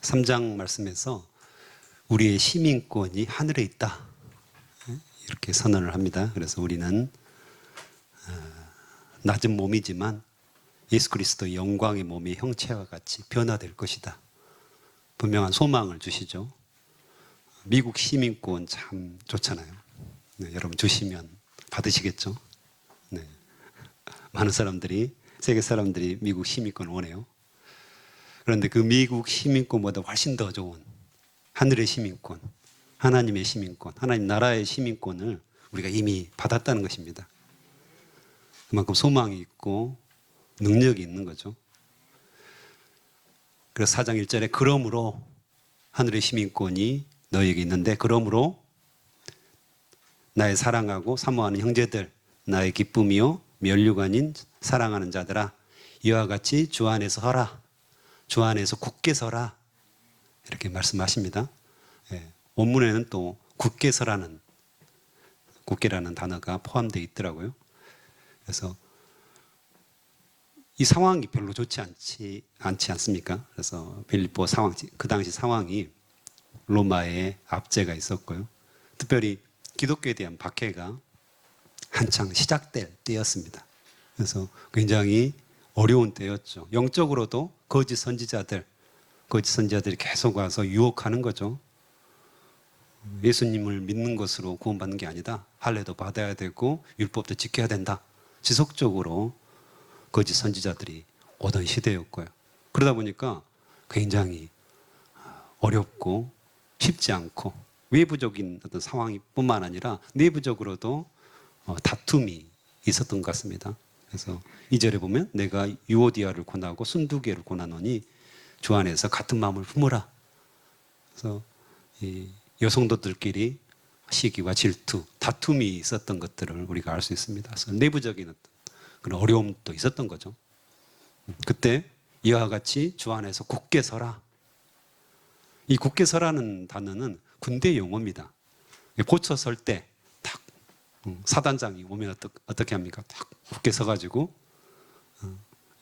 3장 말씀에서 우리의 시민권이 하늘에 있다 이렇게 선언을 합니다. 그래서 우리는 낮은 몸이지만 예수 그리스도의 영광의 몸의 형체와 같이 변화될 것이다. 분명한 소망을 주시죠. 미국 시민권 참 좋잖아요. 네, 여러분 주시면 받으시겠죠? 네. 많은 사람들이, 세계 사람들이 미국 시민권을 원해요. 그런데 그 미국 시민권보다 훨씬 더 좋은 하늘의 시민권, 하나님의 시민권, 하나님 나라의 시민권을 우리가 이미 받았다는 것입니다. 그만큼 소망이 있고 능력이 있는 거죠. 그래서 4장 1절에 그러므로 하늘의 시민권이 너에게 있는데, 그러므로 나의 사랑하고 사모하는 형제들, 나의 기쁨이요 면류가 아닌 사랑하는 자들아, 이와 같이 주 안에서 서라, 주 안에서 굳게 서라, 이렇게 말씀하십니다. 예, 원문에는 또 굳게 서라는, 굳게라는 단어가 포함되어 있더라고요. 그래서 이 상황이 별로 좋지 않지 않습니까? 그래서 빌립보 상황, 그 당시 상황이 로마의 압제가 있었고요. 특별히 기독교에 대한 박해가 한창 시작될 때였습니다. 그래서 굉장히 어려운 때였죠. 영적으로도 거짓 선지자들이 계속 와서 유혹하는 거죠. 예수님을 믿는 것으로 구원받는 게 아니다. 할례도 받아야 되고 율법도 지켜야 된다. 지속적으로 거짓 선지자들이 오던 시대였고요. 그러다 보니까 굉장히 어렵고 쉽지 않고 외부적인 어떤 상황이 뿐만 아니라 내부적으로도 다툼이 있었던 것 같습니다. 그래서 2절에 보면 내가 유오디아를 권하고 순두개를 권하노니 주 안에서 같은 마음을 품으라. 그래서 이 여성도들끼리 시기와 질투, 다툼이 있었던 것들을 우리가 알 수 있습니다. 그래서 내부적인 어떤 그런 어려움도 있었던 거죠. 그때 이와 같이 주 안에서 굳게 서라. 이 굳게 서라는 단어는 군대 용어입니다. 보쳐 설 때 딱 사단장이 오면 어떻게 합니까? 딱 굳게 서가지고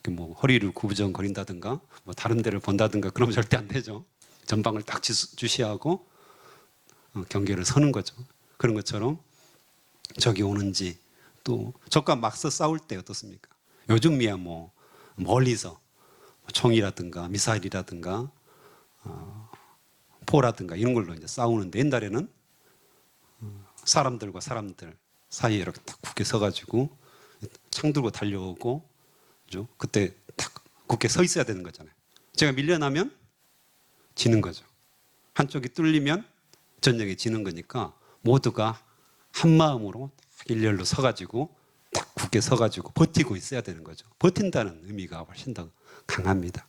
뭐 허리를 구부정거린다든가 뭐 다른 데를 본다든가 그러면 절대 안 되죠. 전방을 딱 주시하고 경계를 서는 거죠. 그런 것처럼 적이 오는지, 또 적과 맞서 싸울 때 어떻습니까? 요즘이야 뭐 멀리서 총이라든가 미사일이라든가 포라든가 이런 걸로 이제 싸우는데, 옛날에는 사람들과 사람들 사이에 이렇게 딱 굳게 서가지고 창 들고 달려오고, 그죠? 그때 딱 굳게 서 있어야 되는 거잖아요. 제가 밀려나면 지는 거죠. 한쪽이 뚫리면 전쟁에 지는 거니까 모두가 한 마음으로 일렬로 서가지고 딱 굳게 서가지고 버티고 있어야 되는 거죠. 버틴다는 의미가 훨씬 더 강합니다.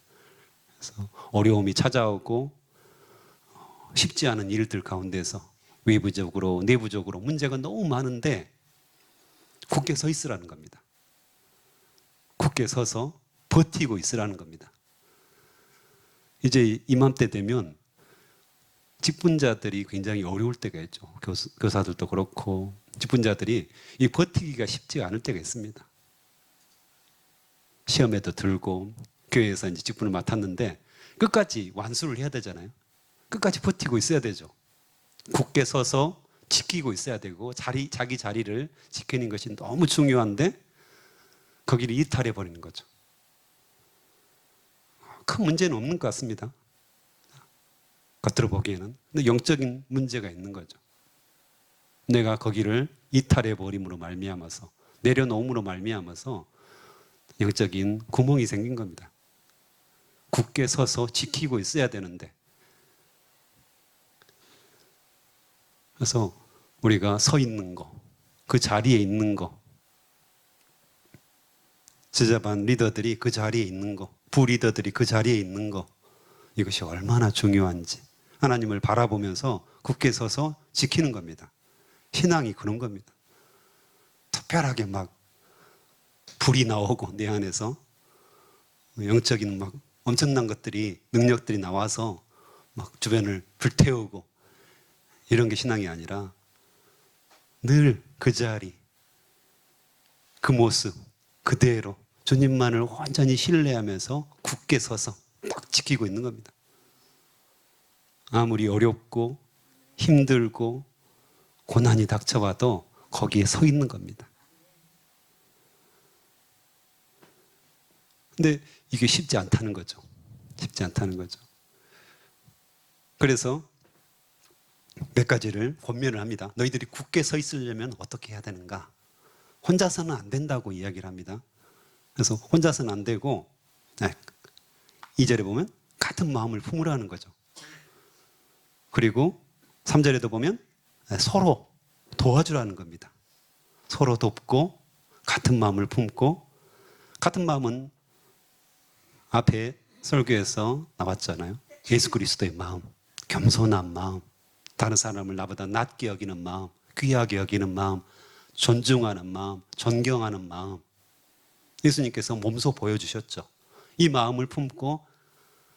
그래서 어려움이 찾아오고 쉽지 않은 일들 가운데서 외부적으로 내부적으로 문제가 너무 많은데 굳게 서 있으라는 겁니다. 굳게 서서 버티고 있으라는 겁니다. 이제 이맘때 되면 직분자들이 굉장히 어려울 때가 있죠. 교사들도 그렇고 직분자들이 이 버티기가 쉽지 않을 때가 있습니다. 시험에도 들고 교회에서 이제 직분을 맡았는데 끝까지 완수를 해야 되잖아요. 끝까지 버티고 있어야 되죠. 굳게 서서 지키고 있어야 되고 자기 자리를 지키는 것이 너무 중요한데 거기를 이탈해 버리는 거죠. 큰 문제는 없는 것 같습니다. 겉으로 보기에는. 근데 영적인 문제가 있는 거죠. 내가 거기를 이탈해 버림으로 말미암아서, 내려놓음으로 말미암아서 영적인 구멍이 생긴 겁니다. 굳게 서서 지키고 있어야 되는데, 그래서 우리가 서 있는 거, 그 자리에 있는 거, 제자반 리더들이 그 자리에 있는 거, 부리더들이 그 자리에 있는 거, 이것이 얼마나 중요한지 하나님을 바라보면서 굳게 서서 지키는 겁니다. 신앙이 그런 겁니다. 특별하게 막 불이 나오고 내 안에서 영적인 막 엄청난 것들이, 능력들이 나와서 막 주변을 불태우고 이런 게 신앙이 아니라 늘 그 자리, 그 모습 그대로 주님만을 완전히 신뢰하면서 굳게 서서 딱 지키고 있는 겁니다. 아무리 어렵고 힘들고 고난이 닥쳐와도 거기에 서 있는 겁니다. 근데 이게 쉽지 않다는 거죠. 쉽지 않다는 거죠. 그래서 몇 가지를 권면을 합니다. 너희들이 굳게 서 있으려면 어떻게 해야 되는가? 혼자서는 안 된다고 이야기를 합니다. 그래서 혼자서는 안 되고 2절에 보면 같은 마음을 품으라는 거죠. 그리고 3절에도 보면 서로 도와주라는 겁니다. 서로 돕고 같은 마음을 품고, 같은 마음은 앞에 설교에서 나왔잖아요. 예수 그리스도의 마음, 겸손한 마음, 다른 사람을 나보다 낮게 여기는 마음, 귀하게 여기는 마음, 존중하는 마음, 존경하는 마음. 예수님께서 몸소 보여주셨죠. 이 마음을 품고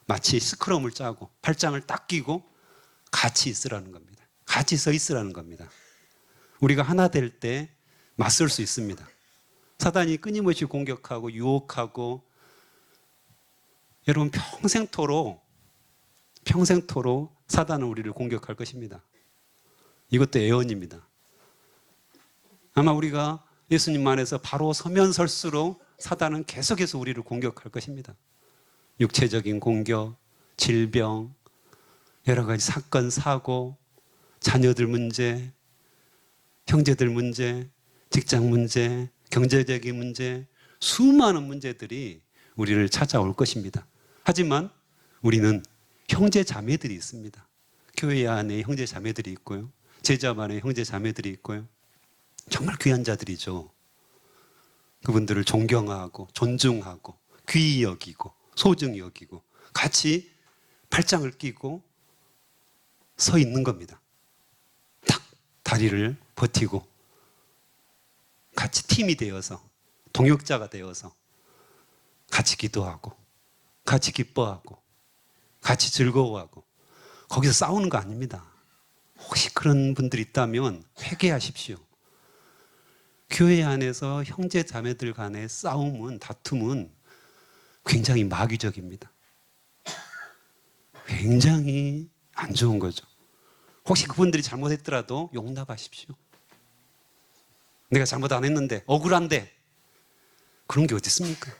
마치 스크럼을 짜고 팔짱을 딱 끼고 같이 있으라는 겁니다. 같이 서 있으라는 겁니다. 우리가 하나 될 때 맞설 수 있습니다. 사단이 끊임없이 공격하고 유혹하고, 여러분 평생토록 사단은 우리를 공격할 것입니다. 이것도 예언입니다. 아마 우리가 예수님 안에서 바로 서면 설수록 사단은 계속해서 우리를 공격할 것입니다. 육체적인 공격, 질병, 여러 가지 사건, 사고, 자녀들 문제, 형제들 문제, 직장 문제, 경제적인 문제, 수많은 문제들이 우리를 찾아올 것입니다. 하지만 우리는 형제 자매들이 있습니다. 교회 안에 형제 자매들이 있고요. 제자 안에 형제 자매들이 있고요. 정말 귀한 자들이죠. 그분들을 존경하고 존중하고 귀히 여기고 소중히 여기고 같이 팔짱을 끼고 서 있는 겁니다. 딱 다리를 버티고 같이 팀이 되어서, 동역자가 되어서 같이 기도하고 같이 기뻐하고 같이 즐거워하고. 거기서 싸우는 거 아닙니다. 혹시 그런 분들이 있다면 회개하십시오. 교회 안에서 형제 자매들 간의 싸움은, 다툼은 굉장히 마귀적입니다. 굉장히 안 좋은 거죠. 혹시 그분들이 잘못했더라도 용납하십시오. 내가 잘못 안 했는데, 억울한데, 그런 게 어디 있습니까?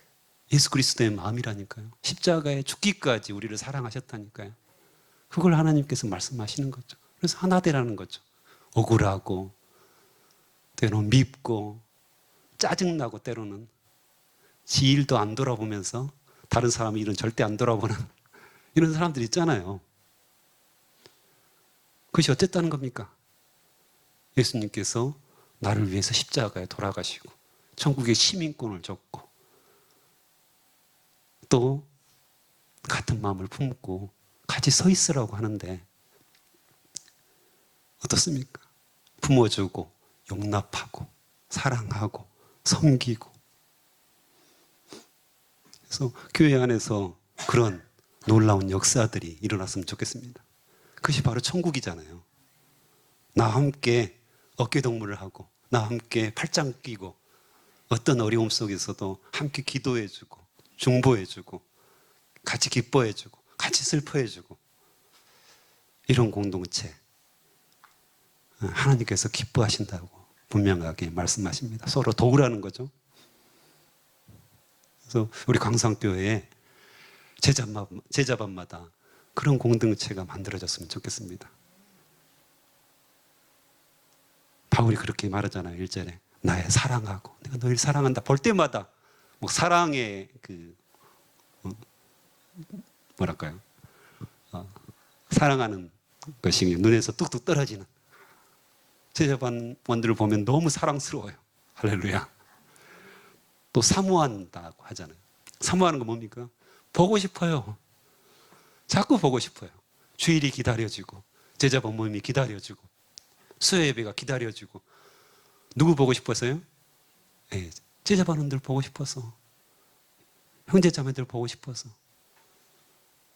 예수 그리스도의 마음이라니까요. 십자가에 죽기까지 우리를 사랑하셨다니까요. 그걸 하나님께서 말씀하시는 거죠. 그래서 하나 되라는 거죠. 억울하고, 때로는 밉고, 짜증나고, 때로는 지 일도 안 돌아보면서 다른 사람 일은 절대 안 돌아보는 이런 사람들 있잖아요. 그것이 어쨌다는 겁니까? 예수님께서 나를 위해서 십자가에 돌아가시고 천국의 시민권을 줬고 또 같은 마음을 품고 같이 서 있으라고 하는데 어떻습니까? 품어주고 용납하고 사랑하고 섬기고. 그래서 교회 안에서 그런 놀라운 역사들이 일어났으면 좋겠습니다. 그것이 바로 천국이잖아요. 나와 함께 어깨동무를 하고 나와 함께 팔짱 끼고 어떤 어려움 속에서도 함께 기도해주고 중보해주고 같이 기뻐해주고 같이 슬퍼해주고, 이런 공동체 하나님께서 기뻐하신다고 분명하게 말씀하십니다. 서로 도우라는 거죠. 그래서 우리 광성교회에 제자반마다 그런 공동체가 만들어졌으면 좋겠습니다. 바울이 그렇게 말하잖아요. 1절에 나의 사랑하고 내가 너희를 사랑한다. 볼 때마다 뭐 사랑의 뭐랄까요? 사랑하는 것이 눈에서 뚝뚝 떨어지는 제자반원들을 보면 너무 사랑스러워요. 할렐루야. 또 사모한다고 하잖아요. 사모하는 건 뭡니까? 보고 싶어요. 자꾸 보고 싶어요. 주일이 기다려지고 제자반 모임이 기다려지고 수요 예배가 기다려지고. 누구 보고 싶어서요? 네, 제자반원들 보고 싶어서, 형제 자매들 보고 싶어서.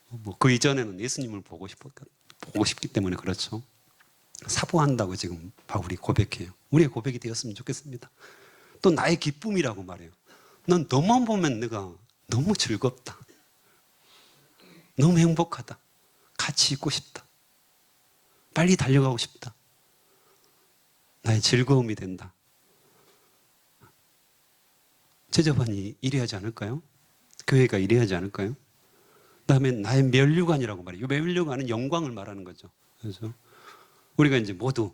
뭐 그 이전에는 예수님을 보고 싶기 때문에 그렇죠. 사모한다고 지금 바울이 고백해요. 우리의 고백이 되었으면 좋겠습니다. 또 나의 기쁨이라고 말해요. 난 너만 보면 내가 너무 즐겁다. 너무 행복하다. 같이 있고 싶다. 빨리 달려가고 싶다. 나의 즐거움이 된다. 제자반이 이래야지 않을까요? 교회가 이래야지 않을까요? 그다음에 나의 면류관이라고 말해요. 이 면류관은 영광을 말하는 거죠. 그래서 우리가 이제 모두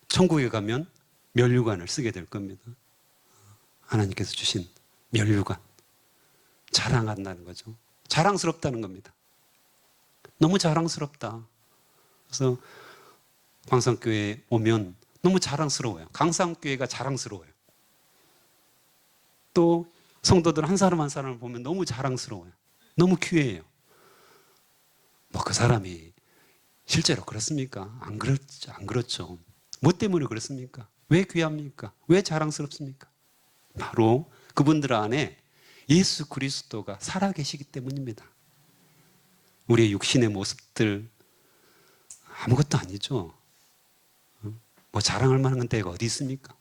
천국에 가면 면류관을 쓰게 될 겁니다. 하나님께서 주신 면류관. 자랑한다는 거죠. 자랑스럽다는 겁니다. 너무 자랑스럽다. 그래서 광산교회에 오면 너무 자랑스러워요. 강산교회가 자랑스러워요. 또 성도들 한 사람 한 사람을 보면 너무 자랑스러워요. 너무 귀해요. 뭐 그 사람이 실제로 그렇습니까? 안 그렇죠. 뭐 때문에 그렇습니까? 왜 귀합니까? 왜 자랑스럽습니까? 바로 그분들 안에 예수 그리스도가 살아계시기 때문입니다. 우리의 육신의 모습들 아무것도 아니죠. 뭐 자랑할 만한 데가 어디 있습니까?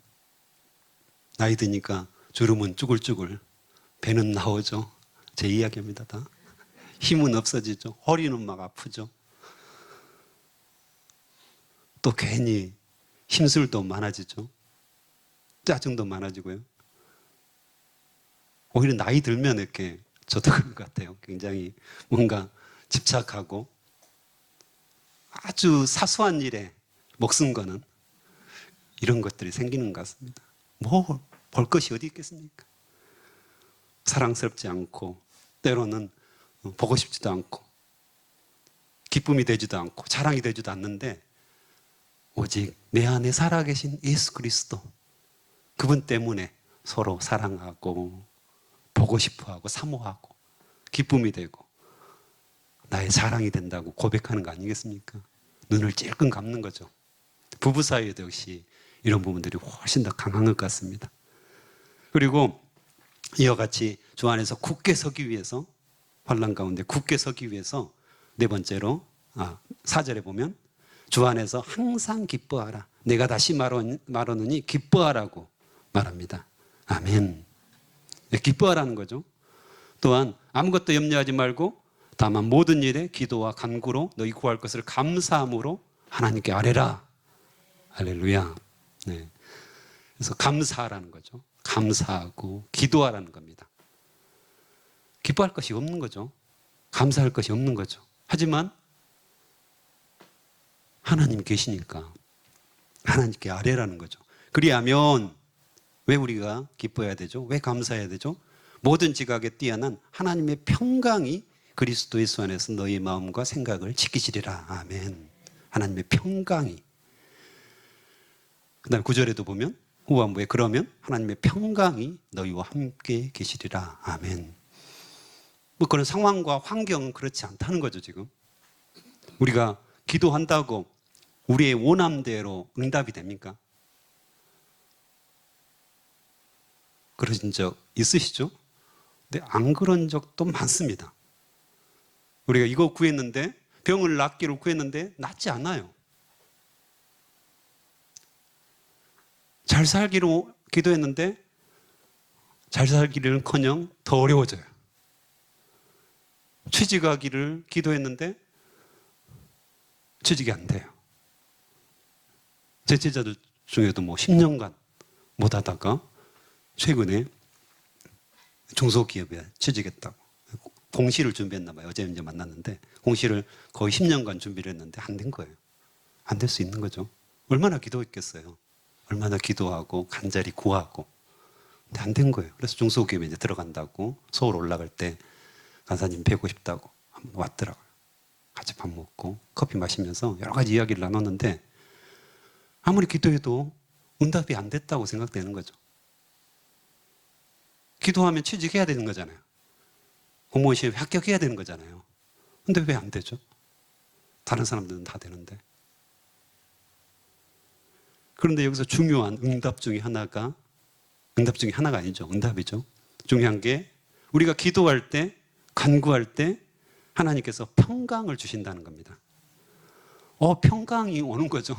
나이 드니까 주름은 쭈글쭈글, 배는 나오죠. 제 이야기입니다. 다. 힘은 없어지죠. 허리는 막 아프죠. 또 괜히 힘술도 많아지죠. 짜증도 많아지고요. 오히려 나이 들면 이렇게 저도 그런 것 같아요. 굉장히 뭔가 집착하고 아주 사소한 일에 목숨 거는 이런 것들이 생기는 것 같습니다. 뭐 볼 것이 어디 있겠습니까? 사랑스럽지 않고 때로는 보고 싶지도 않고 기쁨이 되지도 않고 자랑이 되지도 않는데 오직 내 안에 살아계신 예수 그리스도 그분 때문에 서로 사랑하고 보고 싶어하고 사모하고 기쁨이 되고 나의 자랑이 된다고 고백하는 거 아니겠습니까? 눈을 찔끔 감는 거죠. 부부 사이에도 역시 이런 부분들이 훨씬 더 강한 것 같습니다. 그리고 이와 같이 주 안에서 굳게 서기 위해서 환난 가운데 굳게 서기 위해서 네 번째로 4절에 보면 주 안에서 항상 기뻐하라. 내가 다시 말하노니 기뻐하라고 말합니다. 아멘. 기뻐하라는 거죠. 또한 아무것도 염려하지 말고 다만 모든 일에 기도와 간구로 너희 구할 것을 감사함으로 하나님께 아뢰라. 할렐루야. 네. 그래서 감사하라는 거죠. 감사하고 기도하라는 겁니다. 기뻐할 것이 없는 거죠. 감사할 것이 없는 거죠. 하지만 하나님 계시니까 하나님께 아뢰라는 거죠. 그리하면 왜 우리가 기뻐해야 되죠? 왜 감사해야 되죠? 모든 지각에 뛰어난 하나님의 평강이 그리스도 예수 안에서 너희 마음과 생각을 지키시리라. 아멘. 하나님의 평강이. 그 다음 9절에도 보면 후반부에 그러면 하나님의 평강이 너희와 함께 계시리라. 아멘. 뭐 그런 상황과 환경은 그렇지 않다는 거죠, 지금. 우리가 기도한다고 우리의 원함대로 응답이 됩니까? 그러신 적 있으시죠? 근데 안 그런 적도 많습니다. 우리가 이거 구했는데, 병을 낫기로 구했는데 낫지 않아요. 잘 살기로 기도했는데 잘 살기는커녕 더 어려워져요. 취직하기를 기도했는데 취직이 안 돼요. 제 제자들 중에도 뭐 10년간 못 하다가 최근에 중소기업에 취직했다고 공시를 준비했나 봐요. 어제 이제 만났는데 공시를 거의 10년간 준비를 했는데 안 된 거예요. 안 될 수 있는 거죠. 얼마나 기도했겠어요. 얼마나 기도하고 간절히 구하고. 근데 안 된 거예요. 그래서 중소기업에 이제 들어간다고 서울 올라갈 때 간사님 뵈고 싶다고 한번 왔더라고요. 같이 밥 먹고 커피 마시면서 여러 가지 이야기를 나눴는데 아무리 기도해도 응답이 안 됐다고 생각되는 거죠. 기도하면 취직해야 되는 거잖아요. 공무원 시험에 합격해야 되는 거잖아요. 근데 왜 안 되죠? 다른 사람들은 다 되는데. 그런데 여기서 중요한 응답 중에 하나가 아니죠. 응답이죠. 중요한 게 우리가 기도할 때, 간구할 때 하나님께서 평강을 주신다는 겁니다. 평강이 오는 거죠.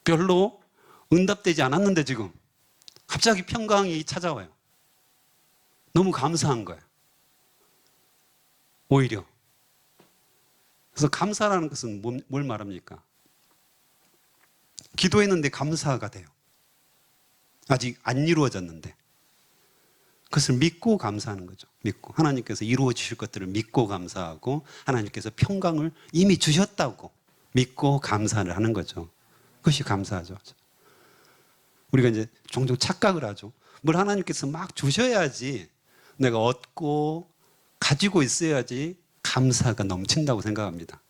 별로 응답되지 않았는데 지금 갑자기 평강이 찾아와요. 너무 감사한 거예요. 오히려. 그래서 감사라는 것은 뭘 말합니까? 기도했는데 감사가 돼요. 아직 안 이루어졌는데. 그것을 믿고 감사하는 거죠. 믿고. 하나님께서 이루어 주실 것들을 믿고 감사하고 하나님께서 평강을 이미 주셨다고 믿고 감사를 하는 거죠. 그것이 감사하죠. 우리가 이제 종종 착각을 하죠. 뭘 하나님께서 막 주셔야지 내가 얻고 가지고 있어야지 감사가 넘친다고 생각합니다.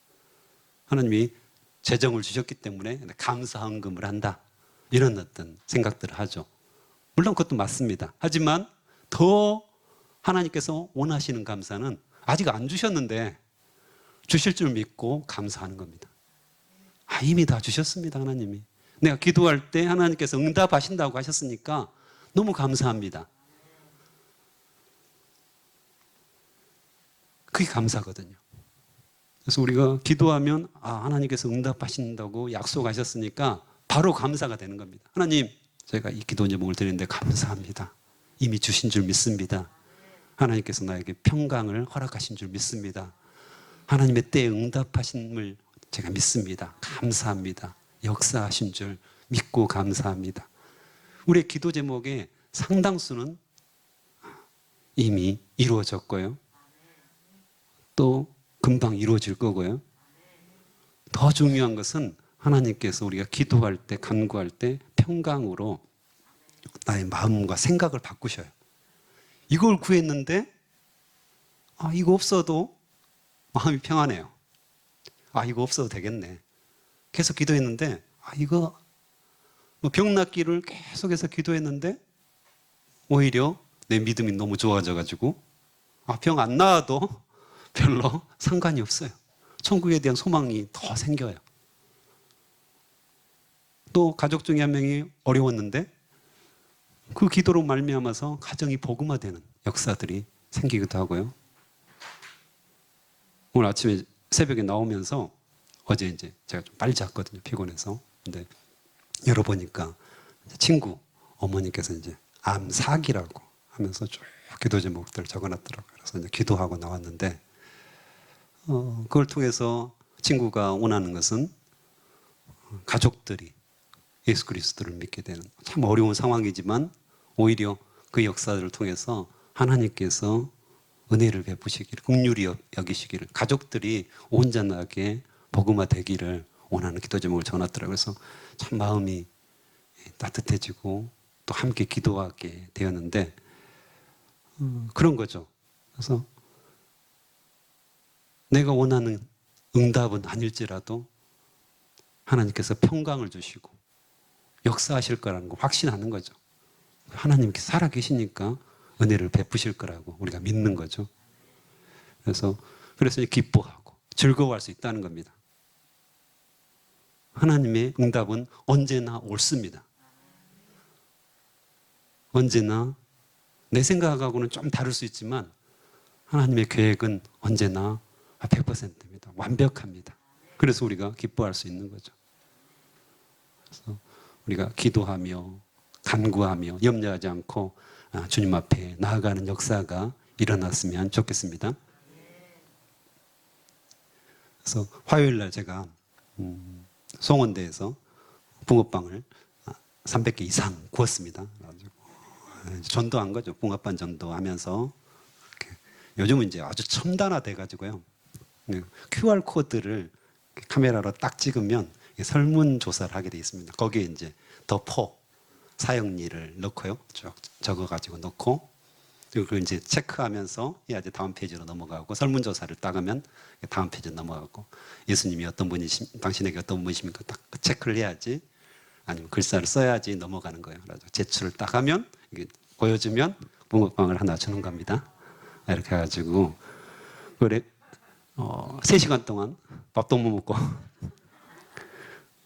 하나님이 재정을 주셨기 때문에 감사헌금을 한다. 이런 어떤 생각들을 하죠. 물론 그것도 맞습니다. 하지만 더 하나님께서 원하시는 감사는 아직 안 주셨는데 주실 줄 믿고 감사하는 겁니다. 이미 다 주셨습니다, 하나님이. 내가 기도할 때 하나님께서 응답하신다고 하셨으니까 너무 감사합니다. 그게 감사거든요. 그래서 우리가 기도하면 하나님께서 응답하신다고 약속하셨으니까 바로 감사가 되는 겁니다. 하나님, 제가 이 기도 제목을 드리는데 감사합니다. 이미 주신 줄 믿습니다. 하나님께서 나에게 평강을 허락하신 줄 믿습니다. 하나님의 때에 응답하심을 제가 믿습니다. 감사합니다. 역사하신 줄 믿고 감사합니다. 우리의 기도 제목의 상당수는 이미 이루어졌고요. 또 금방 이루어질 거고요. 더 중요한 것은 하나님께서 우리가 기도할 때, 간구할 때 평강으로 나의 마음과 생각을 바꾸셔요. 이걸 구했는데 이거 없어도 마음이 평안해요. 이거 없어도 되겠네. 계속 기도했는데 이거 병 낫기를 계속해서 기도했는데 오히려 내 믿음이 너무 좋아져가지고 병 안 나아도 별로 상관이 없어요. 천국에 대한 소망이 더 생겨요. 또 가족 중에 한 명이 어려웠는데 그 기도로 말미암아서 가정이 복음화되는 역사들이 생기기도 하고요. 오늘 아침에 새벽에 나오면서 어제 이제 제가 좀 빨리 잤거든요. 피곤해서. 근데 열어보니까 친구 어머니께서 이제 암사기라고 하면서 쭉 기도 제목들을 적어놨더라고요. 그래서 이제 기도하고 나왔는데 그걸 통해서 친구가 원하는 것은 가족들이 예수 그리스도를 믿게 되는 참 어려운 상황이지만 오히려 그 역사들을 통해서 하나님께서 은혜를 베푸시기를, 긍휼히 여기시기를, 가족들이 온전하게 복음화 되기를 원하는 기도 제목을 전했더라고요. 그래서 참 마음이 따뜻해지고 또 함께 기도하게 되었는데 그런 거죠. 그래서 내가 원하는 응답은 아닐지라도 하나님께서 평강을 주시고 역사하실 거라는 거 확신하는 거죠. 하나님께서 살아계시니까 은혜를 베푸실 거라고 우리가 믿는 거죠. 그래서 기뻐하고 즐거워할 수 있다는 겁니다. 하나님의 응답은 언제나 옳습니다. 언제나 내 생각하고는 좀 다를 수 있지만 하나님의 계획은 언제나 100%입니다. 완벽합니다. 그래서 우리가 기뻐할 수 있는 거죠. 그래서 우리가 기도하며 간구하며 염려하지 않고 주님 앞에 나아가는 역사가 일어났으면 좋겠습니다. 그래서 화요일 날 제가 송원대에서 붕어빵을 300개 이상 구웠습니다. 전도한 거죠. 붕어빵 전도하면서 요즘은 이제 아주 첨단화돼 가지고요. QR 코드를 카메라로 딱 찍으면 설문 조사를 하게 돼 있습니다. 거기에 이제 더 사용리를 넣고요. 쭉 적어가지고 넣고 그리고 이제 체크하면서 이제 다음 페이지로 넘어가고 설문조사를 딱 하면 다음 페이지로 넘어가고 예수님이 어떤 분이십니까? 당신에게 어떤 분이십니까? 딱 체크를 해야지 아니면 글자를 써야지 넘어가는 거예요. 그래서 제출을 딱 하면 이게 보여주면 붕어빵을 하나 주는 겁니다. 이렇게 해가지고 그래 3시간 동안 밥도 못 먹고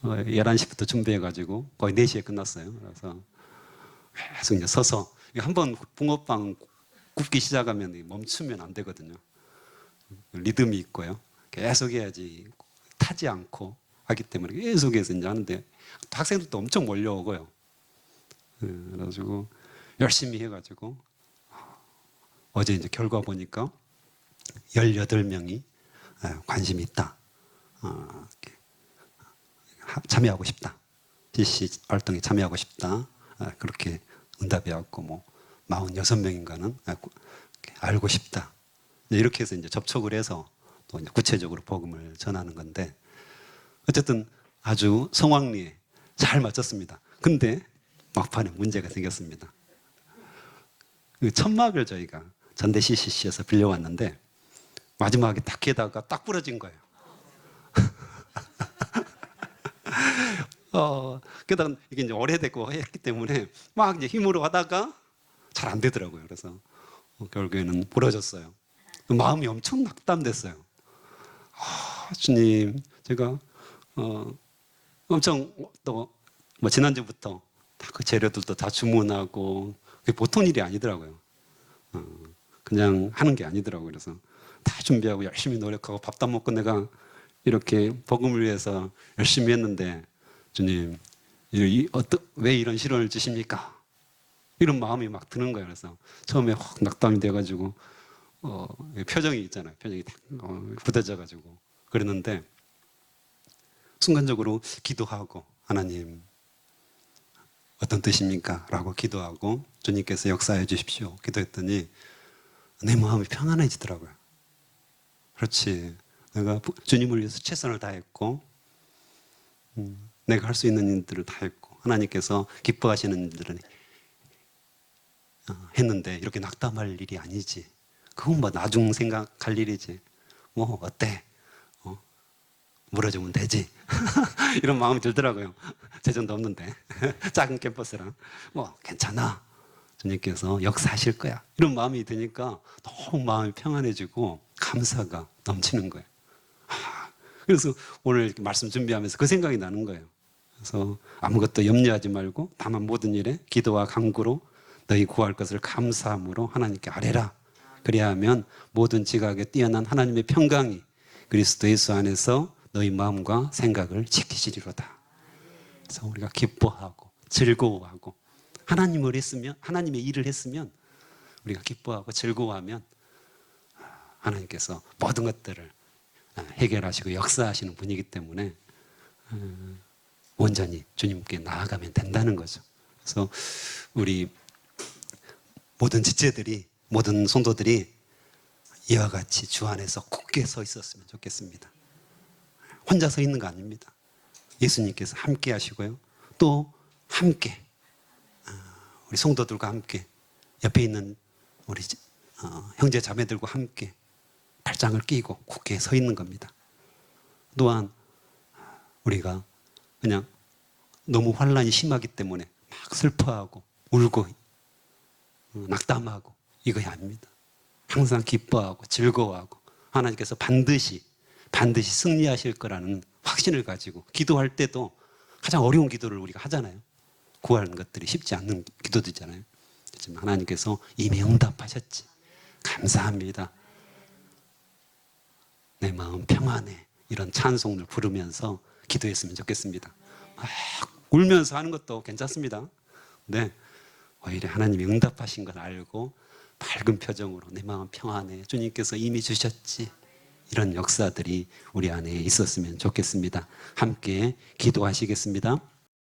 11시부터 준비해가지고 거의 4시에 끝났어요. 그래서 계속 이제 서서 한번 붕어빵 굽기 시작하면 멈추면 안 되거든요. 리듬이 있고요. 계속 해야지 타지 않고 하기 때문에 계속해서 이제 하는데 학생들도 엄청 몰려오고요. 그래가지고 열심히 해가지고 어제 이제 결과 보니까 18명이 관심이 있다. 참여하고 싶다. CC 활동에 참여하고 싶다. 그렇게 응답이 왔고, 뭐 46명인가는 알고 싶다. 이렇게 해서 이제 접촉을 해서 또 이제 구체적으로 복음을 전하는 건데, 어쨌든 아주 성황리에 잘 맞췄습니다. 근데 막판에 문제가 생겼습니다. 그 천막을 저희가 전대 CCC에서 빌려왔는데 마지막에 딱 해다가 딱 부러진 거예요. 게다가 이게 이제 오래되고 했기 때문에 막 이제 힘으로 하다가 잘 안 되더라고요. 그래서 결국에는 부러졌어요. 마음이 엄청 낙담됐어요. 주님, 제가 엄청 또 뭐 지난주부터 다 그 재료들도 다 주문하고 그게 보통 일이 아니더라고요. 그냥 하는 게 아니더라고요. 그래서 다 준비하고 열심히 노력하고 밥도 안 먹고 내가 이렇게 복음을 위해서 열심히 했는데 주님, 왜 이런 시련을 주십니까? 이런 마음이 막 드는 거예요. 그래서 처음에 확 낙담이 돼가지고 표정이 있잖아요. 표정이 딱 굳어져가지고 그랬는데 순간적으로 기도하고 하나님 어떤 뜻입니까? 라고 기도하고 주님께서 역사해 주십시오. 기도했더니 내 마음이 편안해지더라고요. 그렇지. 내가 주님을 위해서 최선을 다했고 내가 할 수 있는 일들을 다 했고 하나님께서 기뻐하시는 일들은 했는데 이렇게 낙담할 일이 아니지. 그건 뭐 나중 생각할 일이지. 뭐 어때? 물어주면 되지. 이런 마음이 들더라고요. 재정도 없는데 작은 캠퍼스랑 뭐 괜찮아. 주님께서 역사하실 거야. 이런 마음이 드니까 너무 마음이 평안해지고 감사가 넘치는 거예요. 그래서 오늘 이렇게 말씀 준비하면서 그 생각이 나는 거예요. 그래서 아무것도 염려하지 말고 다만 모든 일에 기도와 간구로 너희 구할 것을 감사함으로 하나님께 아뢰라. 그래야 하면 모든 지각에 뛰어난 하나님의 평강이 그리스도 예수 안에서 너희 마음과 생각을 지키시리로다. 그래서 우리가 기뻐하고 즐거워하고 하나님의 일을 했으면 우리가 기뻐하고 즐거워하면 하나님께서 모든 것들을 해결하시고 역사하시는 분이기 때문에 온전히 주님께 나아가면 된다는 거죠. 그래서 우리 모든 지체들이, 모든 성도들이 이와 같이 주 안에서 굳게 서 있었으면 좋겠습니다. 혼자 서 있는 거 아닙니다. 예수님께서 함께 하시고요. 또 함께 우리 성도들과 함께 옆에 있는 우리 형제 자매들과 함께 발장을 끼고 굳게 서 있는 겁니다. 또한 우리가 그냥 너무 환란이 심하기 때문에 막 슬퍼하고 울고 낙담하고 이거야 아닙니다. 항상 기뻐하고 즐거워하고 하나님께서 반드시 승리하실 거라는 확신을 가지고 기도할 때도 가장 어려운 기도를 우리가 하잖아요. 구하는 것들이 쉽지 않는 기도들이잖아요. 하지만 하나님께서 이미 응답하셨지. 감사합니다. 내 마음 평안해. 이런 찬송을 부르면서 기도했으면 좋겠습니다. 막 울면서 하는 것도 괜찮습니다. 근데 오히려 하나님이 응답하신 걸 알고 밝은 표정으로 내 마음 평안해. 주님께서 이미 주셨지. 이런 역사들이 우리 안에 있었으면 좋겠습니다. 함께 기도하시겠습니다.